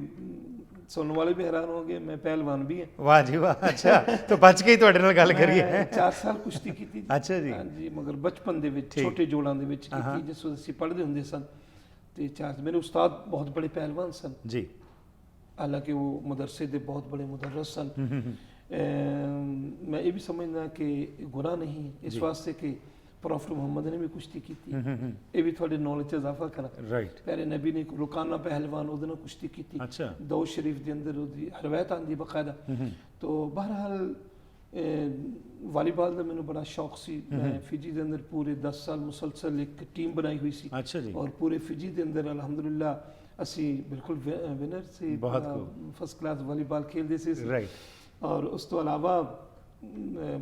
[SPEAKER 2] ਸੁਣਨ ਵਾਲੇ ਵੀ ਹੈਰਾਨ ਹੋਣਗੇ, ਮੈਂ ਪਹਿਲਵਾਨ ਵੀ ਹਾਂ।
[SPEAKER 1] ਵਾਹ ਜੀ ਵਾਹ, ਅੱਛਾ ਤਾਂ ਬਚ ਕੇ ਹੀ ਤੁਹਾਡੇ ਨਾਲ ਗੱਲ ਕਰੀਏ।
[SPEAKER 2] 4 ਸਾਲ ਕੁਸ਼ਤੀ ਕੀਤੀ।
[SPEAKER 1] ਅੱਛਾ ਜੀ।
[SPEAKER 2] ਹਾਂਜੀ, ਮਗਰ ਬਚਪਨ ਦੇ ਵਿੱਚ ਛੋਟੇ ਜੋੜਾਂ ਦੇ ਵਿੱਚ ਕੀਤੀ, ਜਿਸ ਵਕਤ ਅਸੀਂ ਪੜ੍ਹਦੇ ਹੁੰਦੇ ਸਨ। ਤੇ ਮੇਰੇ ਉਸਤਾਦ ਬਹੁਤ ਬੜੇ ਪਹਿਲਵਾਨ ਸਨ ਜੀ, ਹਾਲਾਂਕਿ ਉਹ ਮਦਰਸੇ ਦੇ ਬਹੁਤ ਬੜੇ ਮੁਦਰਰਿਸ ਸਨ। ਮੈਂ ਇਹ ਵੀ ਸਮਝਦਾ ਕਿ ਗੁਨਾਹ ਨਹੀਂ ਇਸ ਵਾਸਤੇ ਕਿ प्रॉफिट मोहम्मद ने भी कुश्ती की, ये भी थोड़े नॉलेज इजाफा करा। राइट, प्यारे नबी ने रुकाना पहलवान ਉਹਦੇ ਨਾਲ ਕੁਸ਼ਤੀ ਕੀਤੀ। अच्छा, दो शरीफ ਦੇ ਅੰਦਰ ਉਹਦੀ ਰਵਾਇਤ ਆਂਦੀ ਬਕਾਇਦਾ। तो बहरहाल वालीबॉल ਦਾ ਮੈਨੂੰ ਬੜਾ ਸ਼ੌਕ ਸੀ। ਮੈਂ ਫਿਜੀ ਦੇ ਅੰਦਰ ਪੂਰੇ 10 ਸਾਲ ਮੁਸਲਸਲ ਇੱਕ ਟੀਮ ਬਣਾਈ ਹੋਈ ਸੀ। ਅੱਛਾ ਜੀ। ਔਰ ਪੂਰੇ ਫਿਜੀ ਦੇ ਅੰਦਰ ਅਲਹਮਦੁਲਿल्लाह ਅਸੀਂ ਬਿਲਕੁਲ ਵਿਨਰ ਸੀ, ਫਸਟ ਕਲਾਸ ਵਾਲੀਬॉल ਖੇਡਦੇ ਸੀ। ਰਾਈਟ। ਔਰ ਉਸ ਤੋਂ ਇਲਾਵਾ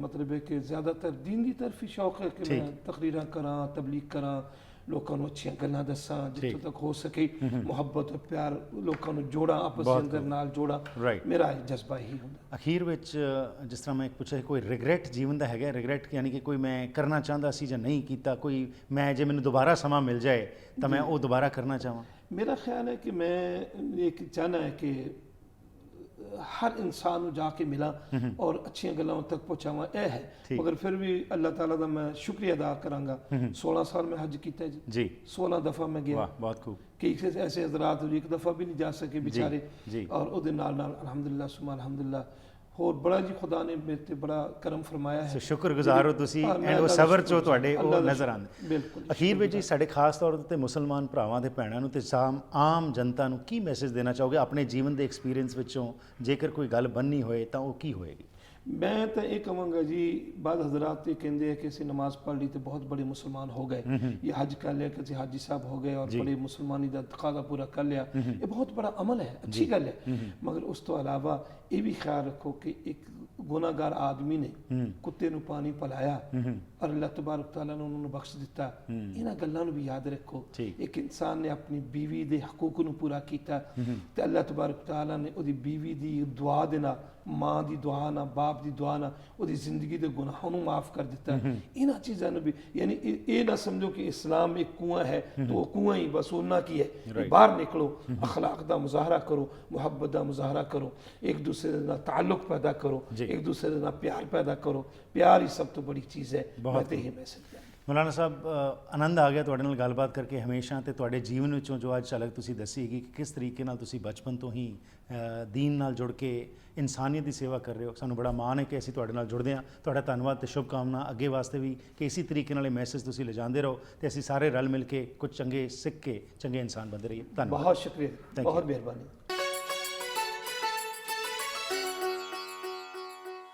[SPEAKER 2] मतलब है कि ज़्यादातर दीन की तरफ ही शौक है कि मैं तकरीरां करा, तबलीग करा, लोगों को अच्छी गल्लां दसां, जितों तक हो सके मुहब्बत और प्यार लोगों को जोड़ा, आपस के अंदर नाल जोड़ा। मेरा जज्बा ही होंदा।
[SPEAKER 1] अखीर विच जिस तरह मैं पूछा कोई रिग्रेट जीवन का है? रिग्रेट यानी कि कोई मैं करना चाहता सी जां नहीं कीता, कोई मैं जे मैनूं दोबारा समा मिल जाए तो मैं वो दोबारा करना चाहां?
[SPEAKER 2] मेरा ख्याल है कि मैं एक चाहना है कि हर इंसान जाके मिला और अच्छी गलों तक पहुँचावा, यह है। मगर फिर भी अल्लाह ताला का मैं शुक्रिया अदा करांगा। 16 साल में हज किया जी, 16 दफ़ा मैं गया। बहुत खूब। कई ऐसे हजरात एक दफ़ा भी नहीं जा सके बेचारे, और उहदे नाल अल्हम्दुलिल्लाह सुमा अल्हम्दुलिल्लाह होर बड़ा जी खुदा ने मेरे ते बड़ा करम फरमाया है। शुक्रगुजार हो तुसी, एंड वो सबर जो तुहाडे वो नज़र आंदे। बिल्कुल। अखीर ਵਿੱਚ ਜੀ ਸਾਡੇ ਖਾਸ ਤੌਰ ਤੇ ਮੁਸਲਮਾਨ ਭਰਾਵਾਂ ਤੇ ਭੈਣਾਂ ਨੂੰ ਤੇ ਆਮ ਜਨਤਾ ਨੂੰ ਕੀ ਮੈਸੇਜ ਦੇਣਾ ਚਾਹੋਗੇ ਆਪਣੇ ਜੀਵਨ ਦੇ ਐਕਸਪੀਰੀਅੰਸ ਵਿੱਚੋਂ? ਜੇਕਰ ਕੋਈ ਗੱਲ ਬੰਨੀ ਹੋਏ ਤਾਂ ਉਹ ਕੀ ਹੋਏਗੀ? ਮੈਂ ਤਾਂ ਇਹ ਕਹਾਂਗਾ ਜੀ, ਬਾਦ ਹਜ਼ਰਾਤ ਇਹ ਕਹਿੰਦੇ ਆ ਕਿ ਅਸੀਂ ਨਮਾਜ਼ ਪੜ੍ਹ ਲਈ ਤੇ ਬਹੁਤ ਬੜੇ ਮੁਸਲਮਾਨ ਹੋ ਗਏ, ਇਹ ਹਜ ਕਰ ਲਿਆ ਕਿ ਅਸੀਂ ਹਾਜੀ ਸਾਹਿਬ ਹੋ ਗਏ ਔਰ ਬੜੇ ਮੁਸਲਮਾਨੀ ਦਾ ਤਕਾਜ਼ਾ ਪੂਰਾ ਕਰ ਲਿਆ, ਇਹ ਬਹੁਤ ਬੜਾ ਅਮਲ ਹੈ, ਅੱਛੀ ਗੱਲ ਹੈ। ਮਗਰ ਉਸ ਤੋਂ ਇਲਾਵਾ ਇਹ ਵੀ ਖਿਆਲ ਰੱਖੋ ਕਿ ਇੱਕ ਗੁਨਾਹਗਾਰ ਆਦਮੀ ਨੇ ਕੁੱਤੇ ਨੂੰ ਪਾਣੀ ਪਿਲਾਇਆ ਔਰ ਅੱਲਾਹ ਤਬਾਰਕ ਤਆਲਾ ਨੇ ਉਹਨੂੰ ਬਖਸ਼ ਦਿੱਤਾ, ਇਹਨਾਂ ਗੱਲਾਂ ਨੂੰ ਵੀ ਯਾਦ ਰੱਖੋ। ਇੱਕ ਇਨਸਾਨ ਨੇ ਆਪਣੀ ਬੀਵੀ ਦੇ ਹਕੂਕ ਨੂੰ ਪੂਰਾ ਕੀਤਾ ਤੇ ਅੱਲਾਹ ਤਬਾਰਕ ਤਆਲਾ ਨੇ ਉਹਦੀ ਬੀਵੀ ਦੀ ਦੁਆ ਦੇ ਨਾਲ, ਮਾਂ ਦੀ ਦੁਆ ਨਾਲ, ਬਾਪ ਦੀ ਦੁਆ ਨਾਲ ਉਹਦੀ ਜ਼ਿੰਦਗੀ ਦੇ ਗੁਨਾਹਾਂ ਨੂੰ ਮਾਫ ਕਰ ਦਿੱਤਾ। ਇਹਨਾਂ ਚੀਜ਼ਾਂ ਨੂੰ ਵੀ, ਯਾਨੀ ਇਹ ਨਾ ਸਮਝੋ ਕਿ ਇਸਲਾਮ ਇੱਕ ਕੂਆ ਹੈ ਤਾਂ ਉਹ ਕੂਆ ਹੀ ਬਸ ਉਹਨਾਂ ਕੀ ਹੈ, ਬਾਹਰ ਨਿਕਲੋ, ਅਖਲਾਕ ਦਾ ਮੁਜ਼ਾਹਰਾ ਕਰੋ, ਮੁਹੱਬਤ ਦਾ ਮੁਜ਼ਾਹਰਾ ਕਰੋ, ਇੱਕ ਦੂਸਰੇ ਨਾਲ ਤਾਲੁਕ ਪੈਦਾ ਕਰੋ, ਇੱਕ ਦੂਸਰੇ ਨਾਲ ਪਿਆਰ ਪੈਦਾ ਕਰੋ। ਪਿਆਰ ਹੀ ਸਭ ਤੋਂ ਬੜੀ ਚੀਜ਼ ਹੈ। ਮੈਂ ਤਾਂ ਇਹ ਮੈਸੇਜ ਦਿੰਦਾ।
[SPEAKER 1] ਮੌਲਾਨਾ ਸਾਹਿਬ, ਆਨੰਦ ਆ ਗਿਆ ਤੁਹਾਡੇ ਨਾਲ ਗੱਲਬਾਤ ਕਰਕੇ ਹਮੇਸ਼ਾ, ਤੇ ਤੁਹਾਡੇ ਜੀਵਨ ਵਿੱਚੋਂ ਜੋ ਅੱਜ ਝਲਕ ਤੁਸੀਂ ਦੱਸੀ ਕਿ ਕਿਸ ਤਰੀਕੇ ਨਾਲ ਤੁਸੀਂ ਬਚਪਨ ਤੋਂ ਹੀ ਦੀਨ ਨਾਲ ਜੁੜ ਕੇ ਇਨਸਾਨੀਅਤ ਦੀ ਸੇਵਾ ਕਰ ਰਹੇ ਹੋ। ਸਾਨੂੰ ਬੜਾ ਮਾਣ ਹੈ ਕਿ ਅਸੀਂ ਤੁਹਾਡੇ ਨਾਲ ਜੁੜਦੇ ਹਾਂ। ਤੁਹਾਡਾ ਧੰਨਵਾਦ ਤੇ ਸ਼ੁਭ ਕਾਮਨਾ ਅੱਗੇ ਵਾਸਤੇ ਵੀ ਕਿ ਇਸੇ ਤਰੀਕੇ ਨਾਲ ਇਹ ਮੈਸੇਜ ਤੁਸੀਂ ਲਿਜਾਂਦੇ ਰਹੋ ਤੇ ਅਸੀਂ ਸਾਰੇ ਰਲ ਮਿਲ ਕੇ ਕੁਝ ਚੰਗੇ ਸਿੱਖ ਕੇ ਚੰਗੇ ਇਨਸਾਨ ਬਣਦੇ ਰਹੀਏ। ਧੰਨਵਾਦ,
[SPEAKER 2] ਬਹੁਤ ਸ਼ੁਕਰੀਆ, ਬਹੁਤ ਮਿਹਰਬਾਨੀ।